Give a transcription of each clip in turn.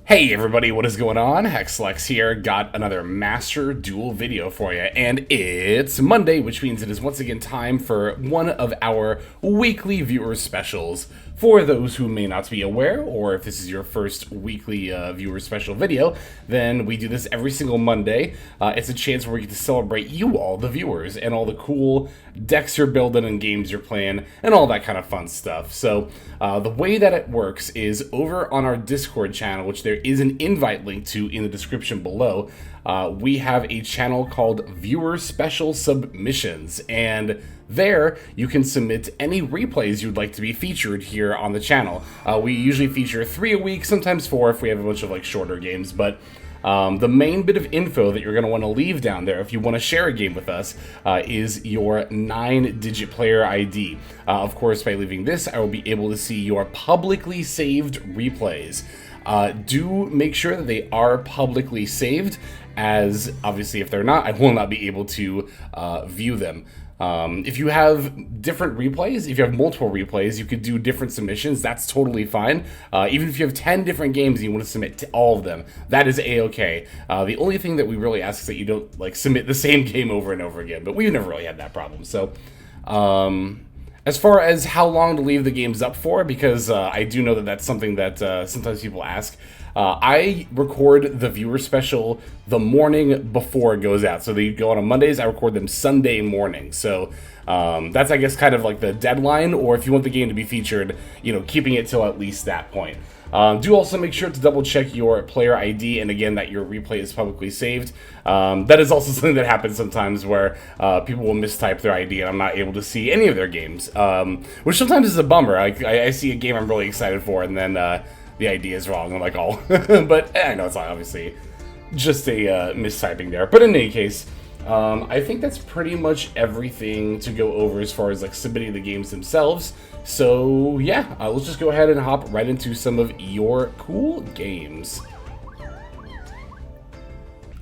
Hey everybody, what is going on? Hexlex here, got another Master Duel video for you, and it's Monday, which means it is once again time for one of our weekly viewer specials. For those who may not be aware, or if this is your first weekly viewer special video, then we do this every single Monday. It's a chance where we get to celebrate you all, the viewers, and all the cool decks you're building and games you're playing, and all that kind of fun stuff. So the way that it works is over on our Discord channel, which there is an invite link to in the description below. We have a channel called Viewer Special Submissions, and there you can submit any replays you'd like to be featured here on the channel. We usually feature 3 a week, sometimes 4 if we have a bunch of like shorter games, but the main bit of info that you're going to want to leave down there if you want to share a game with us is your 9-digit player ID. Of course, by leaving this, I will be able to see your publicly saved replays. Do make sure that they are publicly saved, as obviously if they're not, I will not be able to view them. If you have different replays, if you have multiple replays, you could do different submissions. That's totally fine. Even if you have 10 different games and you want to submit to all of them, that is a-okay. The only thing that we really ask is that you don't like submit the same game over and over again, but we've never really had that problem. So, as far as how long to leave the games up for, because I do know that that's something that sometimes people ask, I record the viewer special the morning before it goes out. So they go on Mondays, I record them Sunday morning. So that's, I guess, kind of like the deadline, or if you want the game to be featured, you know, keeping it till at least that point. Do also make sure to double check your player ID, and again, that your replay is publicly saved. That is also something that happens sometimes where people will mistype their ID and I'm not able to see any of their games, which sometimes is a bummer. I see a game I'm really excited for, and then the ID is wrong. I'm like, oh, but I know it's obviously just a mistyping there. But in any case, I think that's pretty much everything to go over as far as like submitting the games themselves. So yeah, let's just go ahead and hop right into some of your cool games.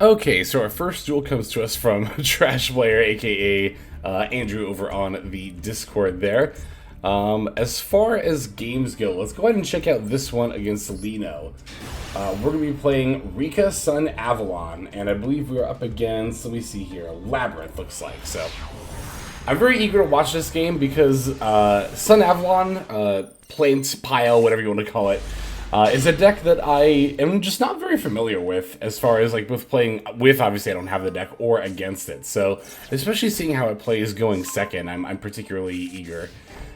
Okay, so our first duel comes to us from Trash Player, aka Andrew, over on the Discord there. As far as games go, let's go ahead and check out this one against Lino. We're going to be playing Rika Sun Avalon, and I believe we're up against, let me see here, Labyrinth looks like. So I'm very eager to watch this game because Sun Avalon, Plant, Pile, whatever you want to call it, is a deck that I am just not very familiar with as far as like both playing with, obviously I don't have the deck, or against it. So especially seeing how it plays going second, I'm particularly eager.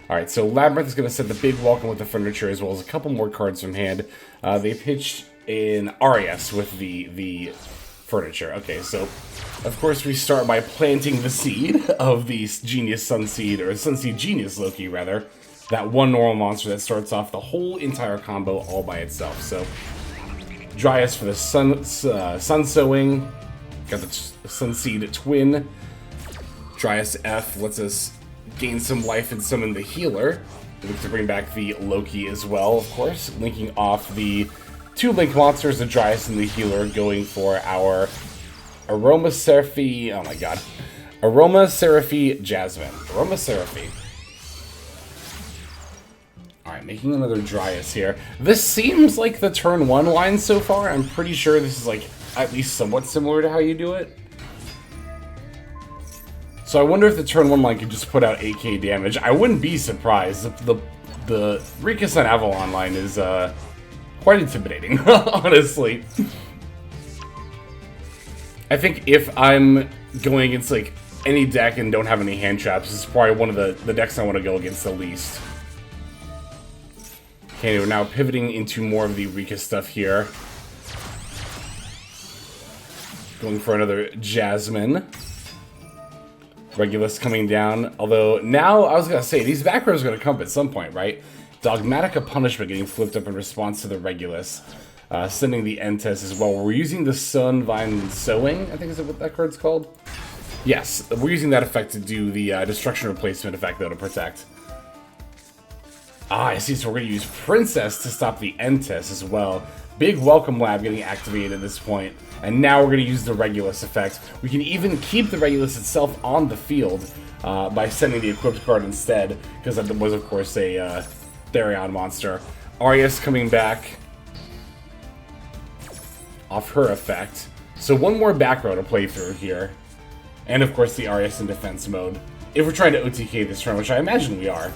Alright, so Labyrinth is going to set the big welcome with the furniture, as well as a couple more cards from hand. They pitched in RAS with the furniture. Okay, so of course we start by planting the seed of the Genius Sunseed, or Sunseed Genius Loki, rather. That one normal monster that starts off the whole entire combo all by itself. So, Dryas for the Sun Sowing. Got the Sunseed Twin. Dryas F lets us gain some life and summon the healer. We look to bring back the Loki as well, of course. Linking off the 2 link monsters, the Dryas and the healer, going for our Aromaseraphy. Oh my god. Aromaseraphy Jasmine. Aromaseraphy. Alright, making another Dryas here. This seems like the turn 1 line so far. I'm pretty sure this is like at least somewhat similar to how you do it. So I wonder if the turn 1 line could just put out 8k damage. I wouldn't be surprised. The Rika Sun Avalon line is quite intimidating, honestly. I think if I'm going against like any deck and don't have any hand traps, this is probably one of the decks I want to go against the least. Okay, we're now pivoting into more of the Rika stuff here. Going for another Jasmine. Regulus coming down, although now, I was going to say, these back rows are going to come at some point, right? Dogmatica Punishment getting flipped up in response to the Regulus. Sending the Entes as well. We're using the Sunvine Sowing, I think is what that card's called? Yes, we're using that effect to do the Destruction Replacement effect, though, to protect. Ah, I see, so we're going to use Princess to stop the Entes as well. Big Welcome Lab getting activated at this point. And now we're going to use the Regulus effect. We can even keep the Regulus itself on the field by sending the equipped card instead, because that was, of course, a Therion monster. Arias coming back. off her effect. So one more back row to play through here. And of course the Arius in defense mode. If we're trying to OTK this turn, which I imagine we are.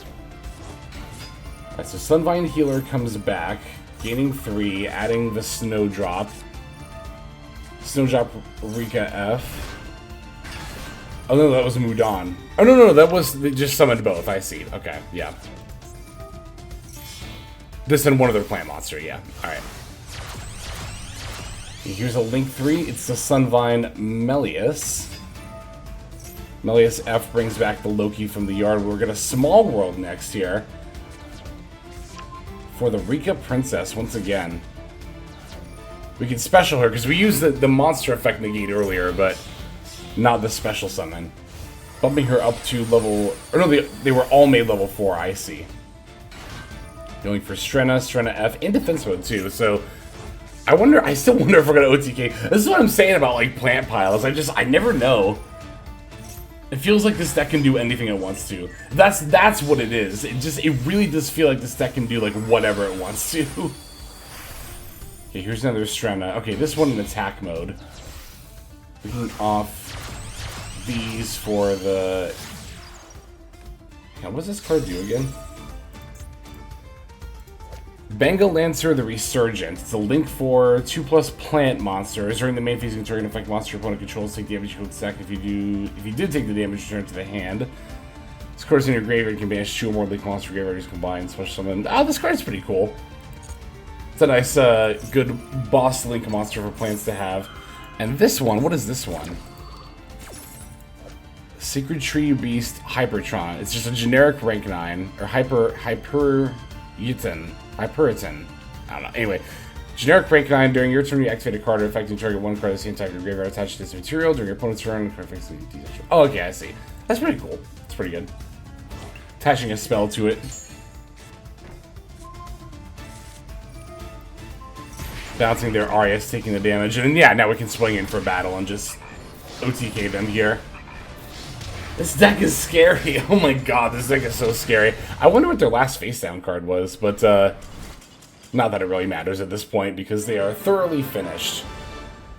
Alright, so Sunvine Healer comes back, gaining 3, adding the Snowdrop. Snowdrop Rika F. Oh no, that was Mudan. Oh no, that was, they just summoned both, I see. Okay, yeah. This and one other plant monster, yeah. Alright. Here's a Link 3, it's the Sunvine Melius. Melius F brings back the Loki from the yard. We're gonna Small World next here. For the Rika Princess, once again. We can special her, because we used the monster effect negate earlier, but not the special summon. Bumping her up to level... Or no, they were all made level 4, I see. Going for Strenna F, in defense mode too, so... I still wonder if we're gonna OTK. This is what I'm saying about, like, plant piles. I never know. It feels like this deck can do anything it wants to. That's what it is. It really does feel like this deck can do, like, whatever it wants to. Okay, here's another Strenna. Okay, this one in attack mode. We can off these for the... Yeah, what does this card do again? Bengal Lancer the Resurgent. It's a link for 2+ plant monsters. During the main phase, you can target an effect monster your opponent controls, take damage equal to stack. If you did take the damage, return it to the hand. This card's in your graveyard, you can banish 2 or more link monster graveyards combined, special summon. Ah, this card's pretty cool. It's a nice, good boss link monster for plants to have. And this one, what is this one? Secret Tree Beast Hypertron. It's just a generic rank 9, or Hyperiton. I don't know. Anyway, generic rank 9. During your turn, you activate a card affecting target 1 card of the same type of your graveyard attached to this material. During your opponent's turn, oh, okay, I see. That's pretty cool. It's pretty good. Attaching a spell to it. Bouncing their Arius, taking the damage. And yeah, now we can swing in for battle and just OTK them here. This deck is scary. Oh my god, this deck is so scary. I wonder what their last face down card was, but not that it really matters at this point because they are thoroughly finished.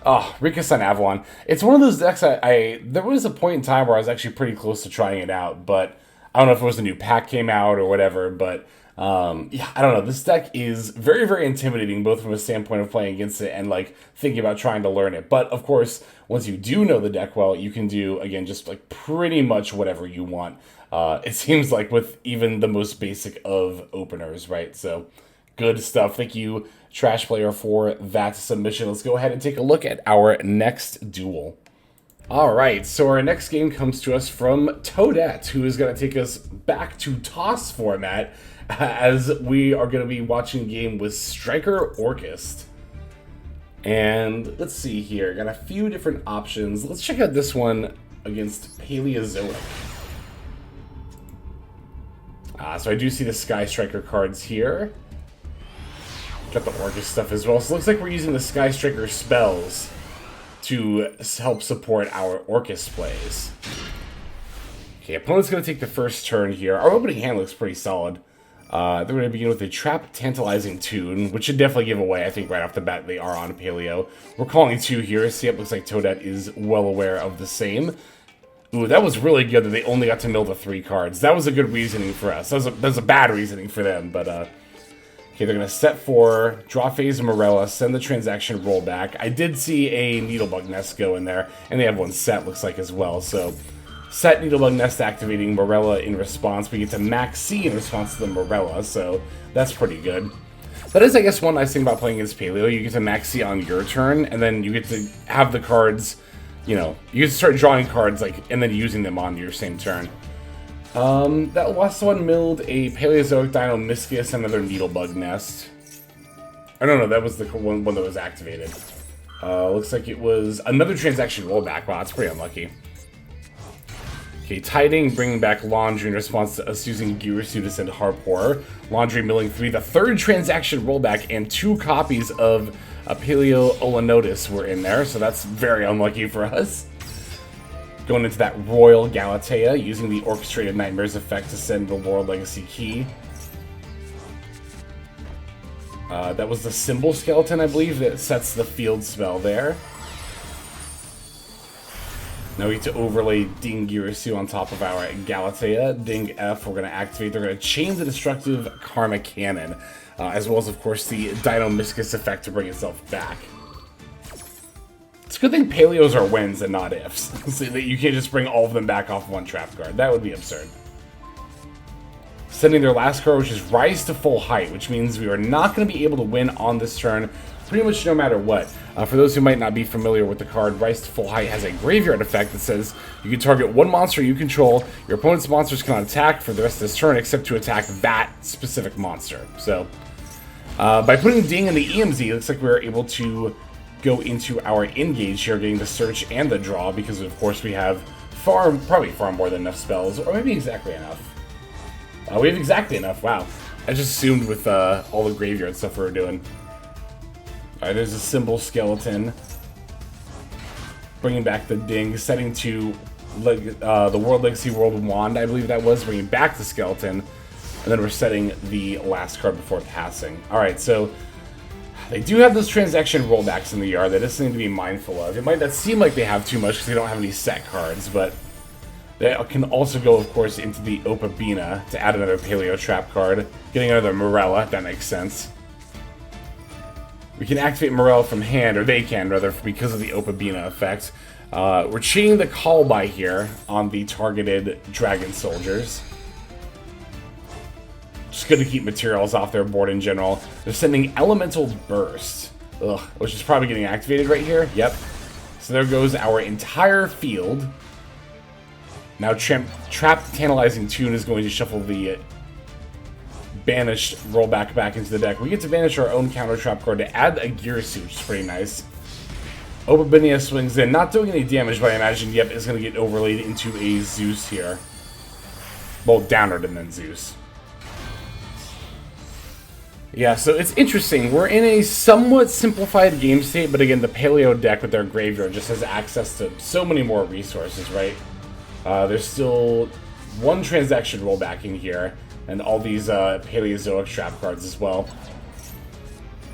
Oh, Rika-san Avalon. It's one of those decks there was a point in time where I was actually pretty close to trying it out, but I don't know if it was a new pack came out or whatever, but yeah, I don't know. This deck is very, very intimidating, both from a standpoint of playing against it and, like, thinking about trying to learn it. But, of course, once you do know the deck well, you can do, again, just, like, pretty much whatever you want. It seems like with even the most basic of openers, right? So, good stuff. Thank you, Trash Player, for that submission. Let's go ahead and take a look at our next duel. Alright, so our next game comes to us from Toadette, who is going to take us back to TOS format, as we are going to be watching a game with Striker Orcust. And let's see here, got a few different options. Let's check out this one against Paleozoic. So I do see the Sky Striker cards here. Got the Orcust stuff as well. So it looks like we're using the Sky Striker spells to help support our Orcust plays. Okay, opponent's going to take the first turn here. Our opening hand looks pretty solid. They're going to begin with a Trap Tantalizing Tune, which should definitely give away, I think, right off the bat they are on Paleo. We're calling 2 here. See, it looks like Toadette is well aware of the same. Ooh, that was really good that they only got to mill the 3 cards. That was a good reasoning for us. That was a bad reasoning for them, but, okay, they're going to set 4, draw phase Morella, send the transaction rollback. I did see a Needlebug Nest go in there, and they have one set, looks like, as well, so... Set Needlebug Nest activating Morella in response. We get to Max C in response to the Morella, so that's pretty good. That is, I guess, one nice thing about playing against Paleo. You get to Max C on your turn, and then you get to have the cards, you know, you get to start drawing cards, like, and then using them on your same turn. That last one milled a Paleozoic Dino Miscus and another Needlebug Nest. Oh, no, that was the one that was activated. Looks like it was another transaction rollback. Wow, that's pretty unlucky. Okay, Tiding, bringing back Laundry in response to us using Girasu to send Harpor. Laundry milling 3. The 3rd transaction rollback and 2 copies of Paleo Olanotis were in there, so that's very unlucky for us. Going into that Royal Galatea, using the Orchestrated Nightmares effect to send the Laurel Legacy Key. That was the symbol skeleton, I believe, that sets the field spell there. Now we get to overlay Ding Girisu on top of our Galatea. Ding F, we're going to activate. They're going to chain the destructive Karma Cannon, as well as, of course, the Dino-Miscus effect to bring itself back. It's a good thing Paleos are wins and not ifs, so that you can't just bring all of them back off one trap card. That would be absurd. Sending their last card, which is Rise to Full Height, which means we are not going to be able to win on this turn, pretty much no matter what. For those who might not be familiar with the card, Rise to Full Height has a graveyard effect that says you can target one monster you control. Your opponent's monsters cannot attack for the rest of this turn except to attack that specific monster. So, by putting Ding in the EMZ, it looks like we're able to go into our engage here, getting the search and the draw, because of course we have probably far more than enough spells, or maybe exactly enough. We have exactly enough, wow. I just assumed with all the graveyard stuff we were doing. Alright, there's a symbol skeleton. Bringing back the Ding, setting to the World Legacy World Wand, I believe that was, bringing back the skeleton. And then we're setting the last card before passing. Alright, so they do have those transaction rollbacks in the yard. That is something to be mindful of. It might not seem like they have too much because they don't have any set cards, but they can also go, of course, into the Opabina to add another Paleo trap card. Getting another Morella, that makes sense. We can activate Morella from hand, or they can, rather, because of the Opabina effect. We're cheating the call by here on the targeted Dragon Soldiers. Just good to keep materials off their board in general. They're sending Elemental Burst, which is probably getting activated right here. Yep. So there goes our entire field. Now Trap Tantalizing Tune is going to shuffle the banished rollback back into the deck. We get to banish our own counter trap card to add a Girisu, which is pretty nice. Opabinia swings in, not doing any damage, but I imagine, yep, is going to get overlaid into a Zeus here. Well, downward and then Zeus. Yeah, so it's interesting. We're in a somewhat simplified game state, but again, the Paleo deck with their graveyard just has access to so many more resources, right? There's still one transaction rollback in here, and all these Paleozoic trap cards as well.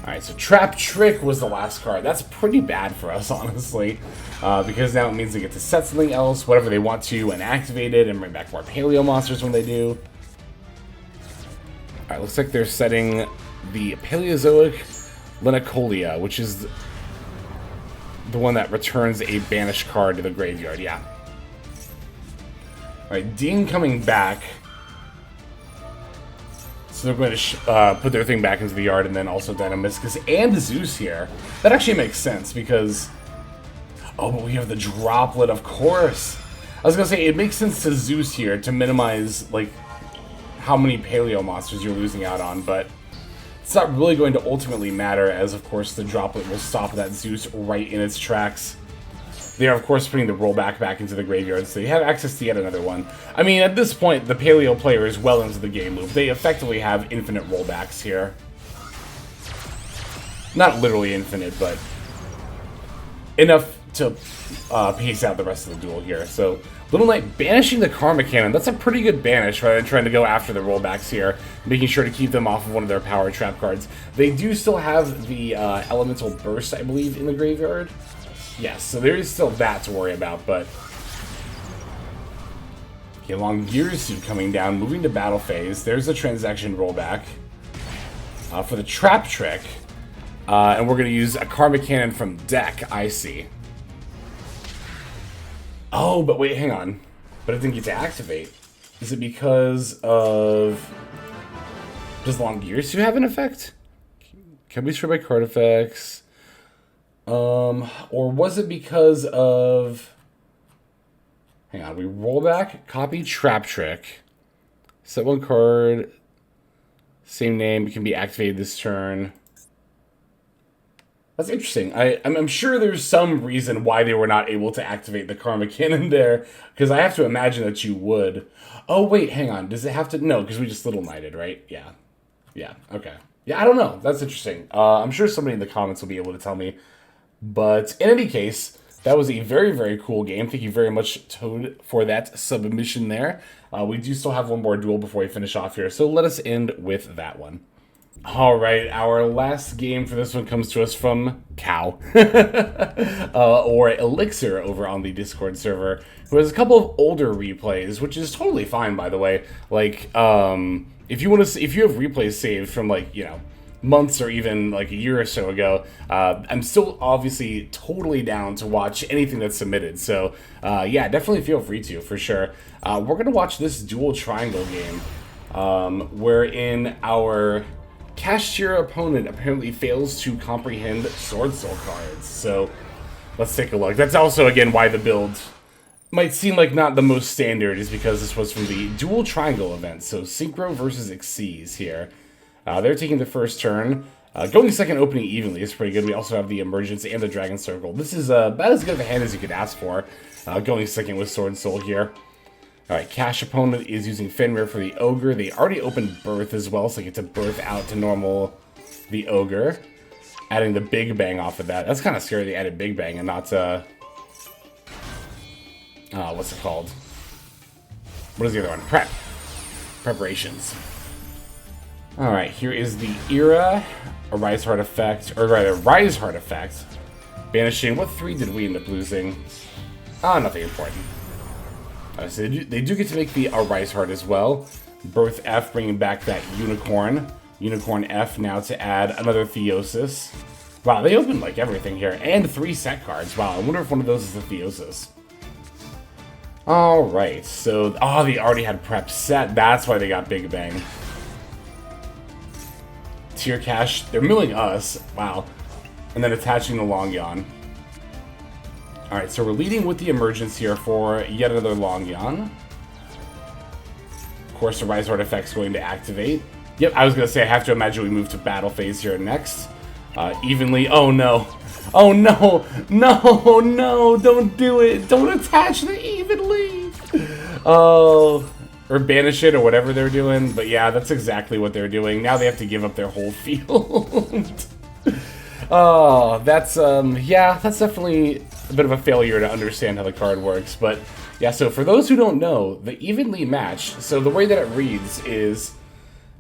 Alright, so Trap Trick was the last card. That's pretty bad for us, honestly, because now it means they get to set something else, whatever they want to, and activate it, and bring back more Paleo monsters when they do. Alright, looks like they're setting the Paleozoic Lenicolia, which is the one that returns a banished card to the graveyard, yeah. Alright, Ding coming back. So they're going to put their thing back into the yard, and then also Dino-Miscus and Zeus here. That actually makes sense, because... Oh, but we have the Droplet, of course! I was going to say, it makes sense to Zeus here to minimize, like, how many Paleo monsters you're losing out on, but it's not really going to ultimately matter, as of course the Droplet will stop that Zeus right in its tracks. They are of course putting the rollback back into the graveyard, so you have access to yet another one. I mean, at this point, the Paleo player is well into the game loop. They effectively have infinite rollbacks here. Not literally infinite, but enough to pace out the rest of the duel here. So, Little Knight banishing the Karma Cannon. That's a pretty good banish, rather than trying to go after the rollbacks here, making sure to keep them off of one of their power trap cards. They do still have the Elemental Burst, I believe, in the graveyard. Yes, so there is still that to worry about, but... Okay, Longirisu coming down, moving to battle phase. There's a transaction rollback for the Trap Trick. And we're going to use a Karma Cannon from deck, I see. Oh, but wait, hang on. But it didn't get to activate. Is it because of... Does Longirisu have an effect? Can be destroyed by card effects. Or was it because of... Hang on, we roll back, copy Trap Trick. Set one card. Same name, it can be activated this turn. That's interesting. I'm sure there's some reason why they were not able to activate the Karma Cannon there, because I have to imagine that you would. Oh, wait, hang on. Does it have to... No, because we just Little Knighted, right? Yeah. Yeah, okay. Yeah, I don't know. That's interesting. I'm sure somebody in the comments will be able to tell me. But in any case, that was a very, very cool game. Thank you very much, Toad, for that submission there. We do still have one more duel before we finish off here, so let us end with that one. All right, our last game for this one comes to us from Cow, or Elixir over on the Discord server, who has a couple of older replays, which is totally fine, by the way. Like, if you have replays saved from, like, you know, months or even like a year or so ago, I'm still obviously totally down to watch anything that's submitted. So, yeah, definitely feel free to, for sure. We're gonna watch this dual triangle game, wherein our Kashtira opponent apparently fails to comprehend Sword Soul cards. So let's take a look. That's also, again, why the build might seem like not the most standard, is because this was from the dual triangle event. So Synchro versus Xyz here. They're taking the first turn. Going second, opening evenly is pretty good. We also have the Emergence and the Dragon Circle. This is about as good of a hand as you could ask for. Going second with Sword Soul here. Alright, Cash opponent is using Fenrir for the Ogre. They already opened Birth as well, so they get to Birth out to normal the Ogre. Adding the Big Bang off of that. That's kind of scary they added Big Bang and not, what's it called? What is the other one? Preparations. Alright, here is the Era, a Rise Heart effect, or rather, Rise Heart effect. Banishing, what 3 did we end up losing? Nothing important. So they do get to make the Rise Heart as well. Birth F, bringing back that Unicorn. Unicorn F now to add another Theosis. Wow, they opened like everything here. And 3 set cards. Wow, I wonder if one of those is a Theosis. Alright, so... Oh, they already had Prep set. That's why they got Big Bang. Tier Cash. They're milling us. Wow. And then attaching the Long Yawn. Alright, so we're leading with the Emergence here for yet another Long Yawn. Of course, the Rise Heart effect's going to activate. Yep, I was going to say, I have to imagine we move to battle phase here next. Evenly. Oh, no. Oh, no. No, no. Don't do it. Don't attach the Evenly. Oh. Or banish it or whatever they're doing. But yeah, that's exactly what they're doing. Now they have to give up their whole field. Oh, that's, yeah, that's definitely a bit of a failure to understand how the card works. But yeah, so for those who don't know, the evenly match, so the way that it reads is,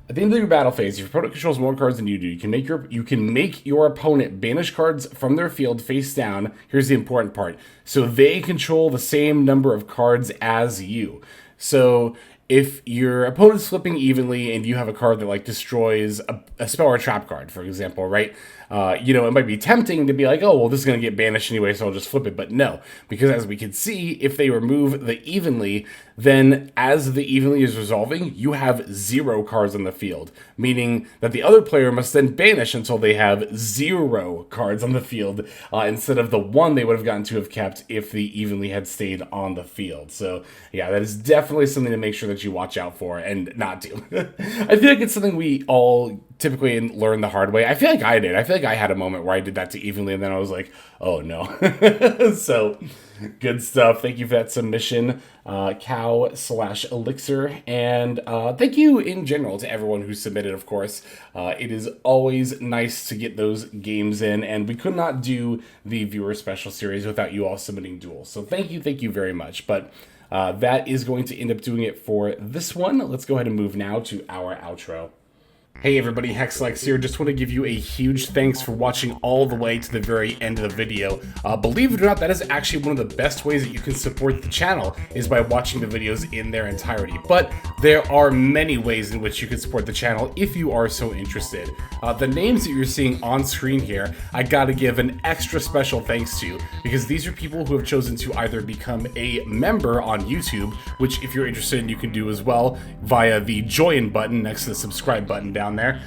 at the end of your battle phase, if your opponent controls more cards than you do, you can make your opponent banish cards from their field face down. Here's the important part. So they control the same number of cards as you. So if your opponent's flipping evenly and you have a card that like destroys a spell or trap card, for example, right? You know, it might be tempting to be like, oh, well, this is going to get banished anyway, so I'll just flip it. But no, because as we can see, if they remove the evenly, then as the evenly is resolving, you have 0 cards on the field, meaning that the other player must then banish until they have 0 cards on the field, instead of the 1 they would have gotten to have kept if the evenly had stayed on the field. So yeah, that is definitely something to make sure that you watch out for and not do. I feel like it's something we all typically learn the hard way. I feel like I did. I feel like I had a moment where I did that to evenly and then I was like, oh no. So good stuff. Thank you for that submission, Cow/Elixir. And thank you in general to everyone who submitted, of course. It is always nice to get those games in, and we could not do the viewer special series without you all submitting duels. So thank you very much. But that is going to end up doing it for this one. Let's go ahead and move now to our outro. Hey everybody, Hexlex here. Just want to give you a huge thanks for watching all the way to the very end of the video. Believe it or not, that is actually one of the best ways that you can support the channel, is by watching the videos in their entirety. But there are many ways in which you can support the channel if you are so interested. The names that you're seeing on screen here, I gotta give an extra special thanks to, because these are people who have chosen to either become a member on YouTube, which if you're interested you can do as well via the join button next to the subscribe button down there,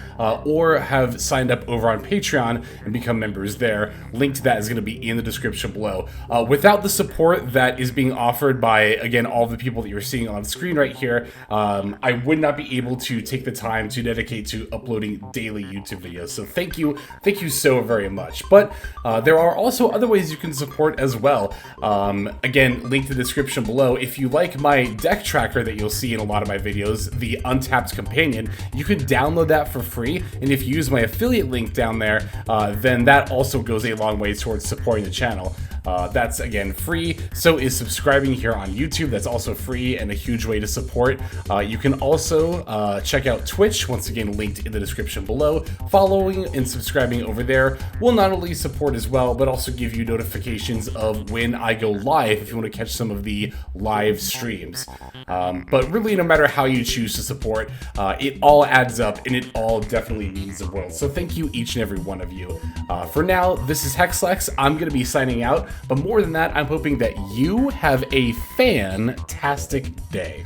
or have signed up over on Patreon and become members there. Link to that is going to be in the description below. Without the support that is being offered by, again, all the people that you're seeing on screen right here, I would not be able to take the time to dedicate to uploading daily YouTube videos. So thank you so very much. But there are also other ways you can support as well. Again, link to the description below. If you like my deck tracker that you'll see in a lot of my videos, the Untapped Companion, you can download that for free, and if you use my affiliate link down there, then that also goes a long way towards supporting the channel. That's, again, free. So is subscribing here on YouTube. That's also free and a huge way to support. You can also check out Twitch, once again linked in the description below. Following and subscribing over there will not only support as well, but also give you notifications of when I go live if you want to catch some of the live streams. But really, no matter how you choose to support, it all adds up and it all definitely means the world. So thank you, each and every one of you. For now, this is Hexlex. I'm going to be signing out, but more than that, I'm hoping that you have a fantastic day.